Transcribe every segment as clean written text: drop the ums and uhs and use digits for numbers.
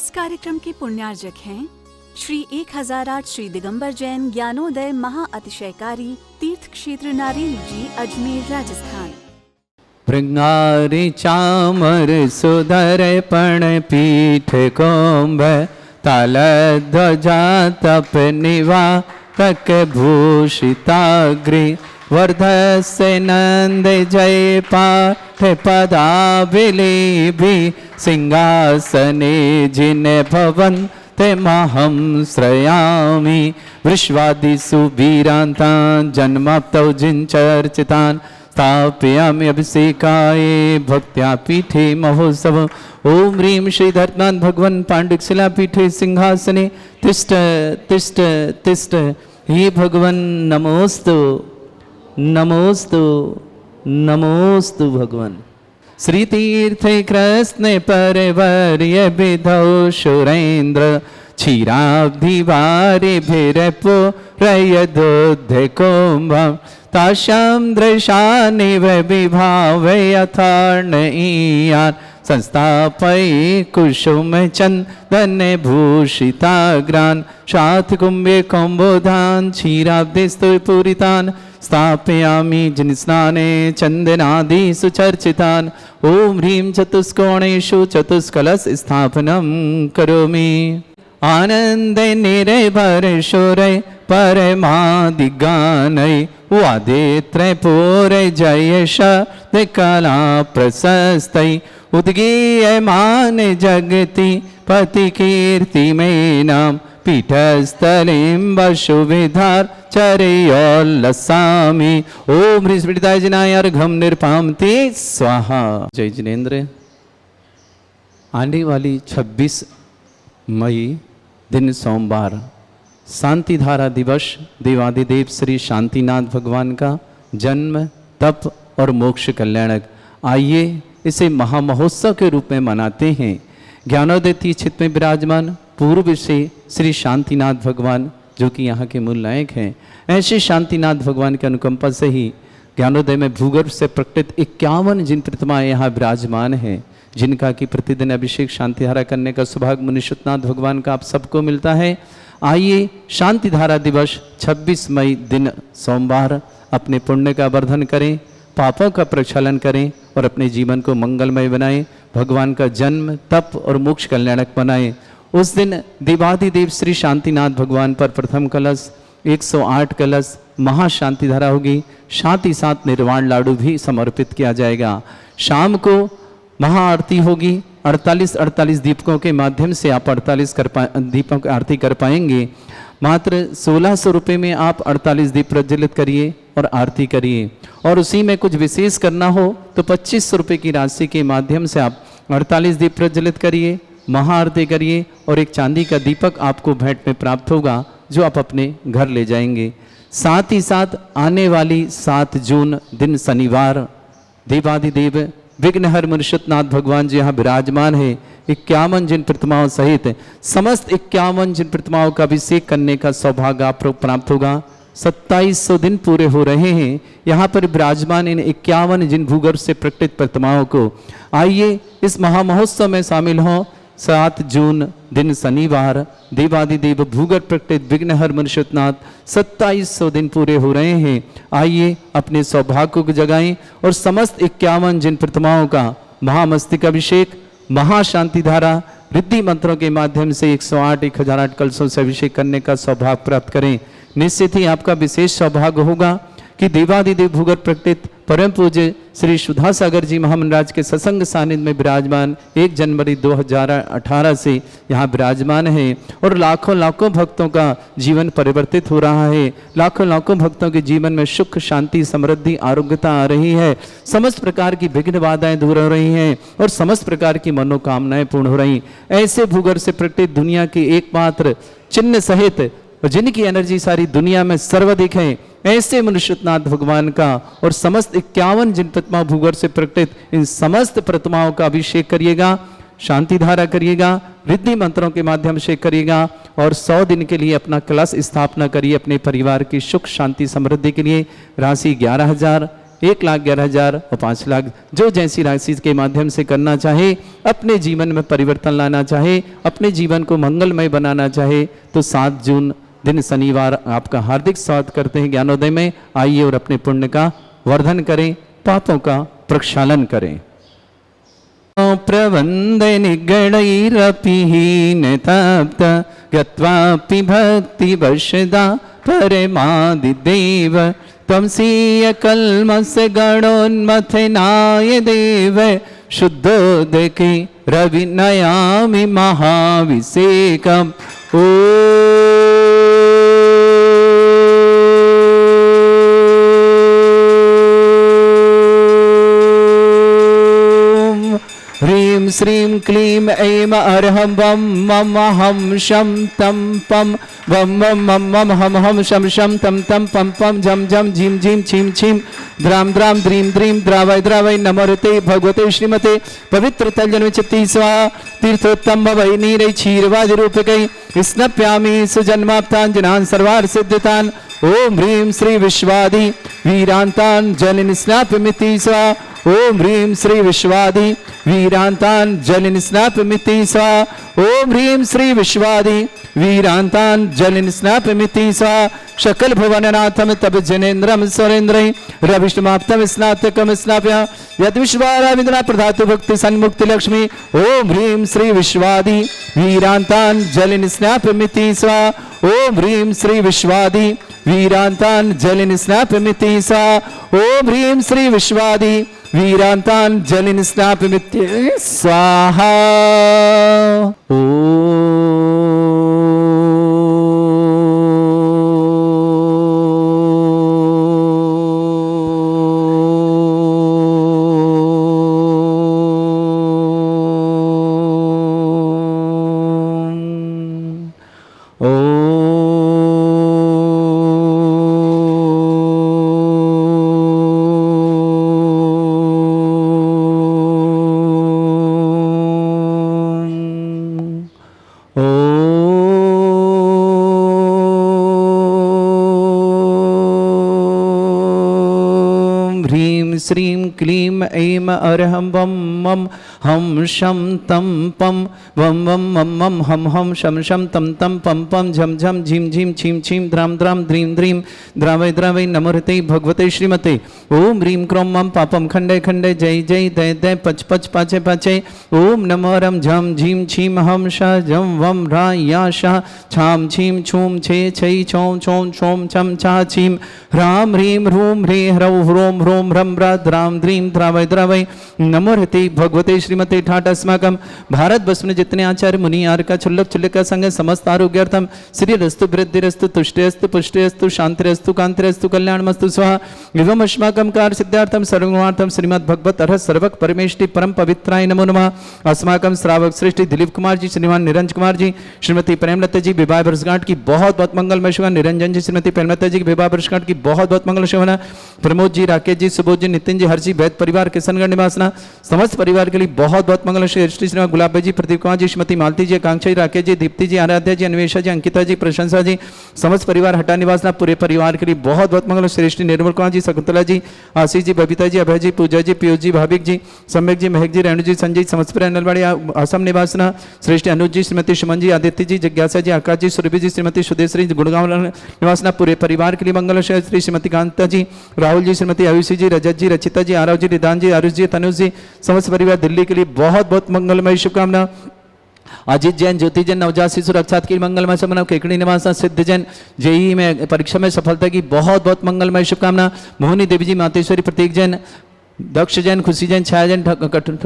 इस कार्यक्रम के पुण्यार्जक हैं श्री 1008 श्री दिगंबर जैन ज्ञानोदय महाअतिशयकारी तीर्थ क्षेत्र नारेल जी, अजमेर, राजस्थान। भृंगारी चामर सुधर पण पीठ कोम्भ तल ध्वजा तप निवा तक भूषिताग्रि वर्धस्य नंद जय पाठ पदाभिलेभि सिंहासने जिन भवन ते महं श्रयामि विश्वादिषु वीरान्तान् जन्माप्तौ जिनचर्चितान् स्थापयामि अभिषेकाय भक्त्या पीठे महोत्सव। ओम ह्रीं श्री धर्तनाथ भगवान पांडुक शिला पीठे सिंहासने तिष्ठ तिष्ठ तिष्ठ। हे भगवान नमोस्तु नमोस्तु नमोस्तु भगवान। श्री तीर्थ कृष्ण परवर्य विधौ सुरेन्द्र क्षीराब्धिवारि भिरपो रयदुद्ध कुम्भं ताशां दृशानिव विभावय यथार्णयीयान् संस्थापये कुसुम चंदन भूषिताग्रान् शातकुम्भे कौम्बोधान् क्षीराब्धिस्तु पूरितान् स्थापयामि जिनस्नाने चंदनादि सुचर्चितान्। ओम ह्रीं चतुष्कोणेषु चतुष्कलश स्थापनं करोमि। आनंद निर्भर शौर्य परमादिगानय वादित्र पूरे जय शब्द कला प्रशस्तय उद्गीयमान जगति पति कीर्ति में नाम पीठस्थलिं वसुविधार चरयोल्लसामि। ओम ह्रीं स्फटिकाय जिनाय अर्घ्यं निर्पामते स्वाहा। जय जिनेन्द्र। आने वाली 26 मई दिन सोमवार शांति धारा दिवस देवादिदेव श्री शांतिनाथ भगवान का जन्म तप और मोक्ष कल्याणक। आइए इसे महामहोत्सव के रूप में मनाते हैं। ज्ञानोदय तीर्थ में विराजमान पूर्व से श्री शांतिनाथ भगवान जो कि यहाँ के मूल नायक हैं, ऐसे शांतिनाथ भगवान की अनुकंपा से ही ज्ञानोदय में भूगर्भ से प्रकटित 51 जिन प्रतिमाएं यहाँ विराजमान हैं, जिनका कि प्रतिदिन अभिषेक शांतिधारा करने का सौभाग्य मुनिषुतनाथ भगवान का आप सबको मिलता है। आइए शांतिधारा दिवस 26 मई दिन सोमवार अपने पुण्य का वर्धन करें, पापों का प्रक्षालन करें और अपने जीवन को मंगलमय बनाएं, भगवान का जन्म तप और मोक्ष कल्याणक बनाएं। उस दिन देवाधिदेव श्री शांतिनाथ भगवान पर प्रथम कलश 108 कलश महाशांतिधारा होगी, साथ ही साथ निर्वाण लाडू भी समर्पित किया जाएगा। शाम को महाआरती होगी। 48 दीपकों के माध्यम से आप 48 दीपों की आरती कर पाएंगे। मात्र 1600 रुपये में आप 48 दीप प्रज्वलित करिए और आरती करिए। और उसी में कुछ विशेष करना हो तो 2500 रुपये की राशि के माध्यम से आप 48 दीप प्रज्वलित करिए, महाआरती करिए और एक चांदी का दीपक आपको भेंट में प्राप्त होगा जो आप अपने घर ले जाएंगे। साथ ही साथ आने वाली 7 जून दिन शनिवार देवाधिदेव विघ्नहर मुनिषुतनाथ भगवान जी यहाँ विराजमान है। 51 जिन प्रतिमाओं सहित समस्त 51 जिन प्रतिमाओं का अभिषेक करने का सौभाग्य आप प्राप्त होगा। 2700 दिन पूरे हो रहे हैं यहाँ पर विराजमान इन 51 जिन भूगर्भ से प्रकटित प्रतिमाओं को। आइए इस महामहोत्सव में शामिल हों। 7 जून दिन शनिवार देवादिदेव भूगर्भ प्रकटित विघ्नहर मुनिषुतनाथ 2700 दिन पूरे हो रहे हैं। आइए अपने सौभाग्य को जगाएं और समस्त 51 जिन प्रतिमाओं का महामस्तिक अभिषेक महाशांति धारा रिद्धि मंत्रों के माध्यम से 108 1008 कलशों से अभिषेक करने का सौभाग्य प्राप्त करें। निश्चित ही आपका विशेष सौभाग्य होगा कि देवादिदेव भूगर्भ प्रकटित परम पूज्य श्री सुधा सागर जी महामंडराज के सत्संग सानिध्य में विराजमान 1 जनवरी 2018 से यहाँ विराजमान है और लाखों लाखों भक्तों का जीवन परिवर्तित हो रहा है। लाखों लाखों भक्तों के जीवन में सुख शांति समृद्धि आरोग्यता आ रही है। समस्त प्रकार की विघ्न बाधाएं दूर हो रही हैं और समस्त प्रकार की मनोकामनाएं पूर्ण हो रही। ऐसे भूगर्भ से प्रकटित दुनिया की एकमात्र चिन्ह सहित जिनकी एनर्जी सारी दुनिया में सर्वाधिक है, ऐसे मुनिषुतनाथ भगवान का और समस्त 51 जिन प्रतिमा भूगर्भ से प्रकटित इन समस्त प्रतिमाओं का अभिषेक करिएगा, शांति धारा करिएगा, रिद्धि मंत्रों के माध्यम से करिएगा और 100 दिन के लिए अपना कलश स्थापना करिए अपने परिवार की सुख शांति समृद्धि के लिए। राशि 11,000, 1,11,000 और 5 लाख, जो जैसी राशि के माध्यम से करना चाहे, अपने जीवन में परिवर्तन लाना चाहे, अपने जीवन को मंगलमय बनाना चाहे, तो 7 जून दिन शनिवार आपका हार्दिक स्वागत करते हैं ज्ञानोदय में। आइए और अपने पुण्य का वर्धन करें, पापों का प्रक्षालन करें। प्रबंध निगणैरपिहीन तप्त गत्वापि भक्ति वशदा परमादिदेव त्वमसीय कल्मष गणोन्मथनाय देव शुद्धोदके रविनयामि महाभिषेकम् ह्रीं श्रीं क्लीं ऐं अर्हं वं मम हं शं तं पं वं वं मम मम हम हम शं शं तं तं पं पं झं झं झीं झीं छीं छीं द्रां द्रां द्रीं द्रीं द्रावय द्रावय नमोते भगवते श्रीमते पवित्र तलजन्म चित्ती स्वाहा तीर्थोत्तम भवै नीरै क्षीरवादि रूपकै स्नप्यामि सुजन्माप्ताञ्जनान् सर्वार्थ सिद्धितान् ओम ह्रीं श्री विश्वादि वीरांतान् जलिन स्नापमिति स्वाहा ओम ह्रीं श्री विश्वादि वीरांतान् जलिन स्नापमिति स्वाहा ओम ह्रीं श्री विश्वादि वीरांतान् जलिन स्नापमिति स्वाहा शकल भुवननाथम तब जनेन्द्रम सुरेन्द्रै रविष्णुमाप्तम स्नातकम स्नाप्य यद विश्वाराविंद्रा प्रधातु भक्ति सन्मुक्ति लक्ष्मी ओम ह्रीं श्री विश्वादि वीरांतान् जलिन स्नापमिति स्वाहा ओम ह्रीं श्री विश्वादि वीरांतान् जलिन स्नापमिति स्वाहा ओम ह्रीं श्री विश्वादि वीरांतान् जलिन स्नापमिति स्वाहा। श्रीं क्लीं ऐं अर्हं वं मम हम शं तं पं वं वं मम मम हम हम शं शं तं तं पं पं झं झं झीं झीं छीं छीं द्रां द्रां द्रीं द्रीं द्रावय द्रावय नमोते भगवते श्रीमते ओम ह्रीं क्रों मम पापम खंडे खंडे जय जय दय दय पच पच पाचे पाचे ओम नमो रम झं झीं छीं हम शा जं वं रा या शा छाम छीं छूम छे छै छौं छौं छौं छम छा छीं ह्रां ह्रीं ह्रूं ह्रीं ह्रौं ह्रों ह्रों ह्रं ह्रा द्रां द्रीं द्रावय द्रावय नमोते भगवते श्रीमते ठाट अस्माकं भारत वर्ष में जितने आचार्य मुनि आर्य का छुल्लक छुल्लक संग समस्त आरोग्यार्थम श्री रस्तु वृद्धिरस्तु तुष्टिरस्तु पुष्टिरस्तु शांतिरस्तु कांतिरस्तु कल्याणमस्तु स्वाहा एवं अस्माकं कार्य सिद्धार्थम सर्वमार्थम श्रीमद् भगवत अर्हत सर्वक परमेष्टि परम पवित्राय नमो नमः। अस्माकं श्रावक श्रेष्ठी दिलीप कुमार जी, श्रीमान निरंजन कुमार जी, श्रीमती प्रेमलता जी विवाह वर्षगांठ की बहुत बहुत मंगलमय शुभ। निरंजन जी श्रीमती प्रेमलता जी की विवाह वर्षगांठ की बहुत बहुत मंगल शुभ। प्रमोद जी, राकेश जी, सुबोध जी, नितिन जी, हर्षी, वैद परिवार, किशनगढ़ निवासना समस्त परिवार के लिए बहुत बहुत मंगल। श्री श्रीमान गुलाब जी, प्रदीप कुमार जी, श्रीमती मालती जी, आकांक्षा जी, राकेश जी, दीप्ति जी, आराध्या जी, अन्वेषा जी, अंकिता जी, प्रशंसा जी, समस्त परिवार हटा निवासना पूरे परिवार के लिए बहुत बहुत मंगल। श्रेष्ठी निर्मल कुमार जी, शकुंतला जी, आशीष जी, बबीता जी, अभय जी, पूजा जी, पीयूष जी, भाविक जी, सम्यक जी, महक जी, रेणु जी, संजय, समस्त परिवार नलवाड़ी असम निवासना श्रेष्ठी अनुज जी, श्रीमती सुमन जी, आदित्य जी, जिज्ञासा जी, आकाश जी, सुरभि जी, श्रीमती सुदेश्वरी गुड़गांव निवासना पूरे परिवार के लिए मंगल। श्री श्रीमती कांता जी, राहुल जी, श्रीमती आयुषी जी, रजत जी, रचिता जी, आरव जी, रिदान जी, आरुष जी, तनुज जी, समस्त परिवार दिल्ली के लिए बहुत बहुत मंगलमय शुभकामना। अजित जैन, ज्योति जैन, नवजात शिशु रक्षात की मंगलमय शुभकामना। केकड़ी निवास सिद्ध जैन जेई में परीक्षा में सफलता की बहुत बहुत मंगलमय शुभकामना। मोहनी देवी जी, मातेश्वरी, प्रतीक जैन, दक्ष जैन, खुशी जैन, छाया जैन,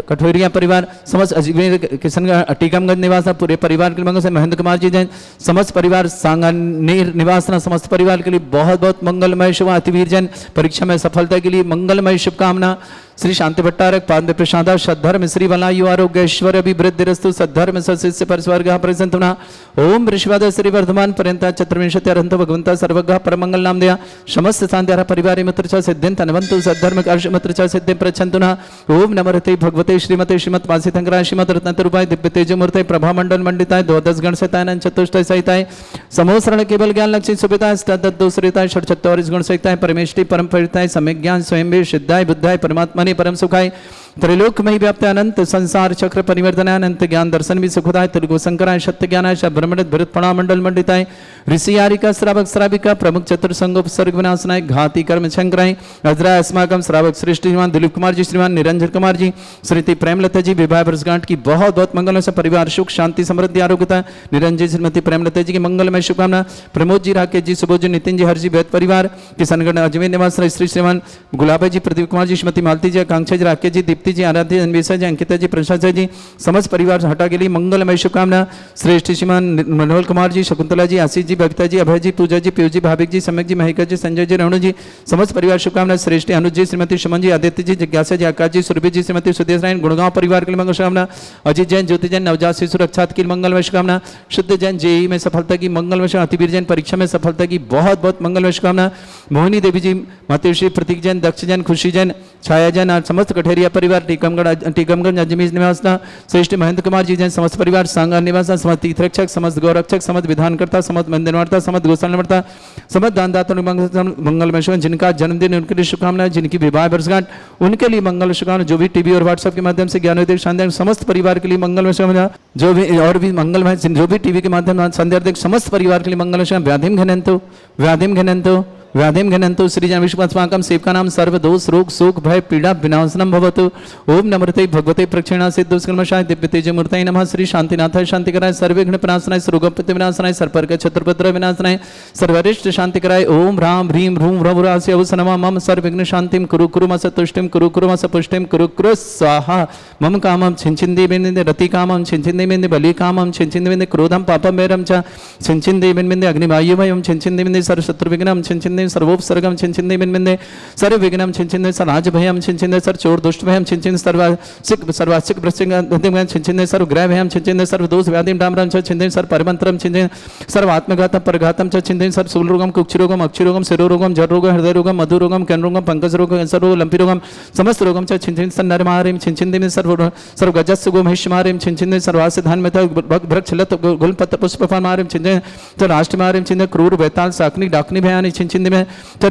कठोरिया परिवार, समस्त अजमेर, किशनगढ़, टीकमगंज निवासना पूरे परिवार के लिए मंगल से। महेंद्र कुमार जी जैन, समस्त परिवार, सांगानेर निवासना समस्त परिवार के लिए बहुत बहुत मंगलमय शुभ। अतिवीर जैन, परीक्षा में सफलता के लिए मंगलमय शुभकामना। श्री शांति भट्टारक पाद प्रसादा सद्धर्म श्री बलायु आरोग्य ऐश्वर्य अभिवृद्धिरस्तु सद्धर्म सत्स्य परस्वर्ग प्रसन्ना ओम ऋषिवाद श्री वर्धमान पर्यंता चतुर्विंशति अरहंत भगवंता सर्वग परमंगल नाम दया समस्त शांति परिवार मित्र च सिद्धिं तनवंतु सद्धर्म कर्ष मित्र च सिद्धिं प्रच्छन्तु न ओम नमस्ते भगवते श्रीमते श्रीमत मासी तंकरा श्रीमत रत्नतरूपाय दिव्य तेजमूर्ते प्रभा मंडल मंडिताय द्वादश गण सहिताय चतुष्टय सहिताय समोसरण केवल ज्ञान लक्ष्मी सुविताय दोषरिताय षट 24 गुण सहिताय परमेष्टि परम परिताय सम्यक ज्ञान स्वयं सिद्धाय बुद्धाय परमात्मा परम सुखाय त्रैलोकमयी व्याप्त अनंत संसार चक्र परिवर्तन अनंत ज्ञान दर्शन भी सुखदाय त्रिगु शंकराय सत्य ज्ञानाय ब्रह्मण भरत फणा मंडल मंडिताय ऋषियारिका श्रावक श्राविका प्रमुख चतुर्संगोप सर्ग विनाशनाय घाती कर्म शंकराय अजराय अस्माकम श्रावक श्रेष्ठ श्रीमान दिलीप कुमार जी श्रीमान निरंजन कुमार जी श्रीमती प्रेमलता जी विवाह वर्षगांठ की बहुत बहुत मंगल से परिवार सुख शांति समृद्धि आरोग्यता निरंजन श्रीमती प्रेमलता जी की मंगलमय शुभकामना प्रमोद जी राकेश जी सुबोध जी नितिन जी हरजी वैद परिवार किशनगढ़ अजमेर निवास श्री श्रीमान गुलाबा जी प्रदीप कुमार जी श्रीमती मालती जी आकांक्षा जी राकेश जी दीप्ति जी आराध्य अन्वेषा जी अंकिता जी प्रसाद जी समस्त परिवार हटा के लिए मंगलमय शुभकामना श्रेष्ठ श्रीमान मनोहर कुमार जी शकुंतला जी आशीष जी बबीता जी अभय जी पूजा जी पीयू जी भाविक जी सम्यक जी महिका जी संजय जी रेणु जी समस्त परिवार शुभकामना श्रेष्ठ अनुज जी श्रीमती सुमन जी आदित्य जी जिज्ञासा जी आकाश जी सुरभि जी श्रीमती सुदेश रायन गुड़गांव परिवार के लिए मंगल शुभकामना अजित जैन ज्योति जैन नवजात शिशु रक्षात की मंगलमय शुभकामना शुद्ध जैन जेई में सफलता की मंगलमय अतिवीर जैन परीक्षा में सफलता की बहुत बहुत मंगलमय शुभकामना मोहिनी देवी जी मातृश्री प्रतीक जैन दक्ष जैन खुशी जैन छाया जैन और समस्त कठेरिया परिवार टीकमगढ़ अजमेर निवास श्रेष्ठ महेंद्र कुमार जी जैन समस्त परिवार सांगा निवास समस्त तीर्थरक्षक समस्त गौरक्षक समस्त विधानकर्ता समस्त मंदिरवार्ता समस्त गोसालवर्ता समस्त दानदाता मंगलमय शुभ जिनका जन्मदिन उनके लिए शुभकामनाएं जिनकी विवाह वर्षगांठ उनके लिए मंगल शुभकामना जो भी टीवी और व्हाट्सएप के माध्यम से ज्ञानोदय शानदार समस्त परिवार के लिए मंगलमय शुभकामना जो भी और भी मंगलमय जो भी टीवी के माध्यम संध्या समस्त परिवार के लिए मंगल शुभ व्याधिम घनंतो व्याधिम घनंतो श्रीजन विष्णुस्माकं सेवका नाम सर्वदोष रोग शोक भय पीड़ा विनाशनम भवतु ओम नमृते भगवते प्रक्षिणा सिद्धोस्कर्मशाय दिव्य तेजमूर्तये नमः श्री शांतिनाथाय शांतिकराय सर्वविघ्न विनाशनाय सर्वोपत्ति विनाशनाय सर्पर्क चतुर्भद्र विनाशनाय सर्वरिष्ट शांतिकराय ओम राम ह्रीम ह्रूम ह्रवरास्य अवसनमा मम सर्वविघ्न शांतिम कुरु कुरु मस तुष्टिम कुरु कुरु मस पुष्टिम कुरु कुरु स्वाहा मम कामं छिंचिंदे बिंदे रति कामं छिंचिंदे बिंदे बलि कामं छिंचिंदे बिंदे क्रोधम पापम मेरम च छिंचिंदे बिंदे अग्निवायुमयं छिंचिंदे बिंदे सर्व शत्रुविघ्नं छिंचिंदे सर्वोपसर्गम छिंचिंदे बिंदे सर्व विघ्नम छिंचिंदे सर्वाज भयम छिंचिंदे सर्व चोर दुष्ट भयम छिंचिंदे सर्वासिक वृश्चिक छिंचिंदे सर्व ग्रह भयम छिंचिंदे सर्व दोष व्याधिम डामरम छिंचिंदे सर्व परमंत्रम छिंचिंदे सर्व आत्मघातम परघातम छिंचिंदे सर्व शूलरोगम कुक्षरोगम अक्षरोगम शिरोरोगम जठरोगम हृदय रोगम मधुरोगम कैंसरोगम पंकज रोग कैंसर रोग लंपी रोगम समस्त रोगम छिंचिंदे सर्व नरमारिम छिंचिंदे सर्व गजस्स गो महिषमारिम छिंचिंदे सर्वास्य धान में वृक्ष लत गुलपत्र पुष्पफलमारिम छिंचिंदे सर्व राष्ट्रमारिम छिंचिंदे क्रूर बेताल साकनी डाकनी भयानी छिंचिंदे में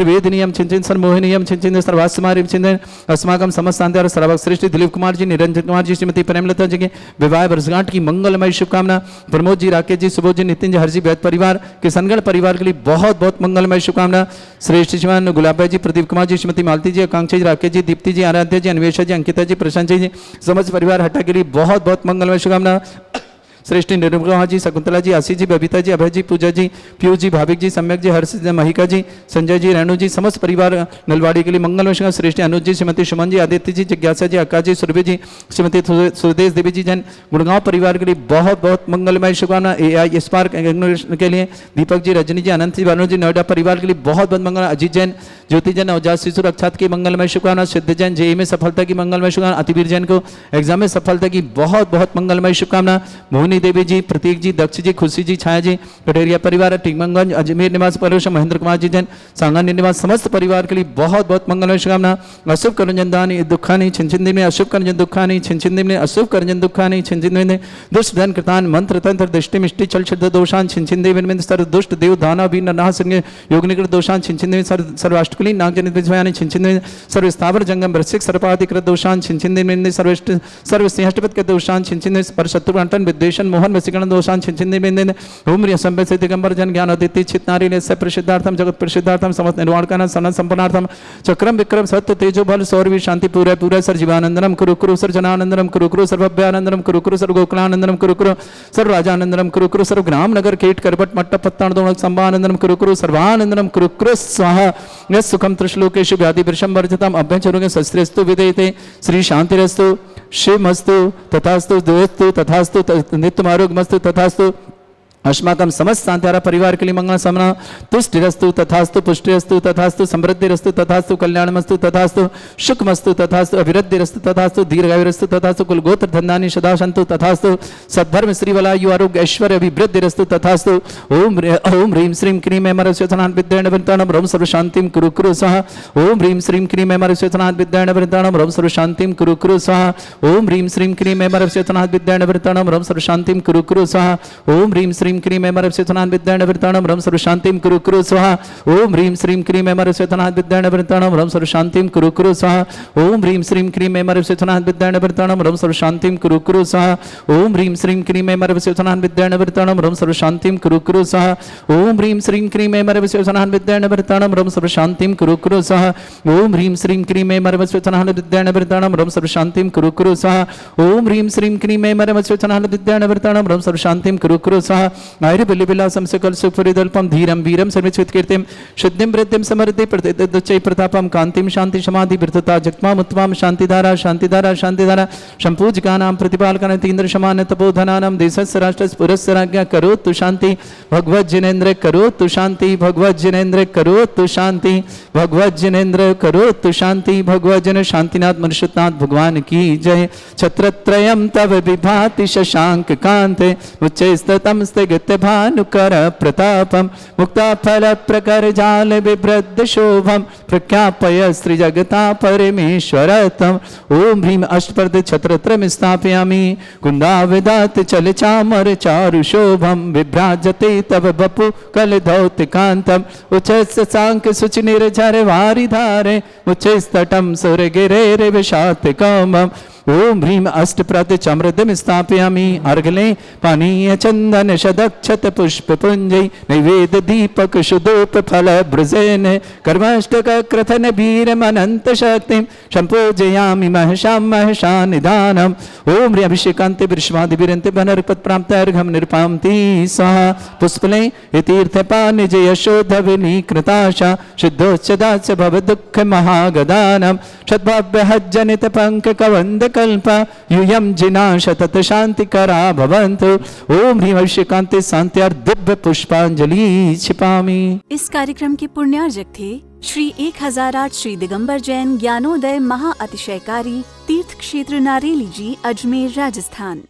वेदनीयम छिंचिन सर मोहिनीयम छिंचिन सर्वास्मारी छिंचिन अस्माकम समस्त शांति श्रावक श्रेष्ठ दिलीप कुमार जी निरंजन कुमार जी श्रीमती प्रेमलता जी के विवाह वर्षगांठ की मंगलमय शुभकामना प्रमोद जी राकेश जी सुबोध जी नितिन जी हरजी वैद परिवार किशनगढ़ परिवार के लिए बहुत बहुत मंगलमय शुभकामना श्रेष्ठ श्रीमान गुलाबा जी प्रदीप कुमार जी श्रीमती मालती जी आकांक्षा जी राकेश जी दीप्ति जी आराध्य जी अन्वेषा जी अंकिता जी प्रशांत जी समस्त परिवार हटा के लिए बहुत बहुत मंगलमय शुभकामना श्रेष्ठ निर्मला जी शकुंतला जी आशीष जी बबीता जी अभय जी पूजा जी पीयू जी भाविक जी सम्यक जी हर्ष महिका जी संजय जी रेणु जी समस्त परिवार नलवाड़ी के लिए मंगलमय शुभ श्रेष्ठ अनुज जी श्रीमती सुमन जी आदित्य जी जिज्ञासा जी आकाश जी सुरभि जी श्रीमती सुदेश देवी जी जैन गुड़गांव परिवार के लिए बहुत बहुत मंगलमय शुभकामना AI स्पार्क के लिए दीपक जी रजनी जी अनंत जी वरुण जी नोएडा परिवार के लिए बहुत बहुत मंगल अजीत जैन ज्योति जैन नवजात शिशु रक्षात की मंगलमय शुभकामना सिद्ध जैन जेई में सफलता की मंगलमय शुभकामना अतिवीर जैन को एग्जाम में सफलता की बहुत बहुत मंगलमय शुभकामना मोहिनी देवी जी प्रतीक जी दक्ष जी खुशी जी छाया जी कटेरिया परिवार टीकमगंज अजमेर निवास परोश महेंद्र कुमार जी जैन सांगान्य निवास समस्त परिवार के लिए बहुत बहुत मंगलमय शुभकामना अशुभ करंजन दानी दुखानी छिंचिंदी में अशुभ करंजन दुखानी छिंचिंदी में अशुभ करंजन दुखानी छिंचिंदी में दुष्ट धन कृतान मंत्र तंत्र दृष्टि मिष्टि चल शुद्ध दोषान छिंचिंदी में सर्व दुष्ट देव दाना भी नरनाह सिंह योगनिकृत दोषान छिंचिंदी में सर्वाष्टकुली नागजनित विजयानी छिंचिंदी में सर्व स्थावर जंगम वृश्चिक सर्पाधिकृत दोषान छिंचिंदी में सर्व सिंहष्टपद के दोषान छिंचिंदी पर शत्रु अंटन विद्वेषण मोहन वसीकरण दोषान छिंचिंदी में ओम संबे दिगंबर जन ज्ञान अदिति चित नारी ने प्रसिद्धार्थम जगत प्रसिद्धार्थम समस्त निर्वाणकान सनत संपन्नार्थम चक्रम विक्रम सत्य तेजो बल सौरवी शांति पूरे पूरे सर जीवानंदनम कुरु कुरु सर जनानंदनम कुरु कुरु सर्वभ्यानंदनम कुरु कुरु सर्व गोकुलानंदनम कुरु कुरु सर्व राजानंदनम कुरु कुरु सर्व ग्राम नगर केट करबट मट्ट पत्ताण दोणक संभानंदनम कुरु कुरु सर्वानंदनम कुरु कुरु स्वाहा यस सुखम त्रिश्लोकेषु व्याधि वृषम वर्जितम अभ्यंचरुगे शस्त्रेस्तु विदेयते श्री शांतिरस्तु शिवमस्तु तथास्तु द्वयस्तु तथास्तु नित्यमारोग्यमस्तु तथास्तु अस्माकं समस्तांत्यारा परिवार के लिए मंगल समना तुष्टिरस्तु तथास्तु पुष्टिरस्तु तथास्तु समृद्धिरस्तु तथास्तु कल्याणमस्तु तथास्तु सुखमस्तु तथास्तु अभिवृद्धिरस्तु तथास्तु दीर्घायुरस्तु तथास्तु कुल गोत्र धन्यानि सदा सन्तु तथास्तु सद्धर्म श्रीवलायु आरोग्य ऐश्वर्य अभिवृद्धिरस्तु तथास्तु ओम ह्रीं श्रीं क्रीं ऐं स्वचनान् विद्येण वृन्ताणं रोम सर्व शांतिं कुरु कुरु स्वाहा ओम ह्रीं श्रीं क्रीं ऐं स्वचनान् विद्येण वृन्ताणं रोम सर्व शांतिं कुरु कुरु स्वाहा ओम ह्रीं श्रीं क्रीं ऐं स्वचनान् विद्येण वृन्ताणं रोम सर्व शांतिं कुरु कुरु स्वाहा ओम ह्रीं श्रीं क्रीं ऐं स्वचनान् विद्येण वृन्ताणं रोम सर्व शांतिं कुरु कुरु स्वाहा ओम ह्रीं श्रीं क्रीं ऐं स्वचनान् विद्येण वृन्ताणं रोम सर्व शांतिं कुरु कुरु स्वाहा ओम ह्रीं श्रीं क्रीं ऐं स्वचनान् विद्येण वृन्ताणं रोम सर्व शांतिं कुरु कुरु स्वाहा ओम ह्रीं श्रीं क्रीं ऐं स्वचनान् विद्येण वृन्ताणं रोम सर्व शांतिं कुरु कुरु स्वाहा ओम ह्रीं श्रीं क्रीं ऐं स्वचनान् विद्येण वृन्ताणं रोम सर्व शांतिं कुरु कुरु स्वाहा ओम ह्रीं श्रीं क्रीं ऐं स्वचनान् विद्येण वृन्ताणं रोम सर्व शांतिं कुरु कुरु स्वाहा ओम ह्रीं श्रीं क्रीं ऐं स्वचनान् विद्येण वृन्ताणं रोम सर्व शांतिं कुरु कुरु स्वाहा आयुर बिल्लिबिलासं सकल सुखपरिदल्पं धीरं वीरं सर्वचित् कीर्तिं शुद्धिं वृद्धिं समृद्धि प्रतिदच्चै प्रतापं कान्तिं शांति समाधि वृद्धता जगत्माम् उत्तमां शांतिधारा शांतिधारा शांतिधारा संपूजकानां प्रतिपालकानां तीन्द्र समान तपोधनानां देशस्य राष्ट्रस्य पुरस्य राज्ञा करोतु शांति भगवत जिनेन्द्र करोतु शांति भगवत जिनेन्द्र करोतु शांति भगवत जिनेन्द्र करोतु शांति भगवत जन शांतिनाथ मनुष्यनाथ भगवान की जय छत्रत्रयं तव विभाति शशांक कांते उच्चैस्ततं स्थिगत भानुकर प्रतापं मुक्ताफल प्रकर जाल बिभ्रद्ध शोभं प्रख्यापय श्री जगता परमेश्वरतम ओम ह्रीं अष्टपद छत्रत्रयं स्थापयामि कुन्दाविदात चल चामर चारु शोभं विभ्राजते तव बपु कल धौतिकांतम उच्चैस्त सांक सुचि निर्झर वारिधारे उच्चैस्तटं सुरगिरे विशातिकामम् ओम ह्रीं अष्टप्रद चमृदं स्थापयामि अर्घले पानीय चंदन शदक्षत पुष्प पुंजै नैवेद्य दीपक शुद्धोप फल ब्रजेन कर्माष्टक क्रथन वीरम अनंत शक्तिं संपूजयामि महशां महशा निधानम् ओम ह्रीं अभिषेकान्ते विश्वादि विरन्ते बनर्पत प्राप्त अर्घं निर्पान्ति स्वाहा पुष्पले तीर्थपान जय शोधविनी कृताशा शुद्धोच्चदाच भव दुःख महागदानं सद्भाव्य हज्जनित पंक कवंद कल्प यूयं जिनाश तत शांतिकरा भवन्तु ओम ह्रीं अभिषेकान्ते शान्त्यार्थ दिव्य पुष्पांजलि क्षिपामि। इस कार्यक्रम के पुण्यार्जक थे श्री 1008 श्री दिगंबर जैन ज्ञानोदय महा अतिशयकारी तीर्थ क्षेत्र नारेली जी, अजमेर, राजस्थान।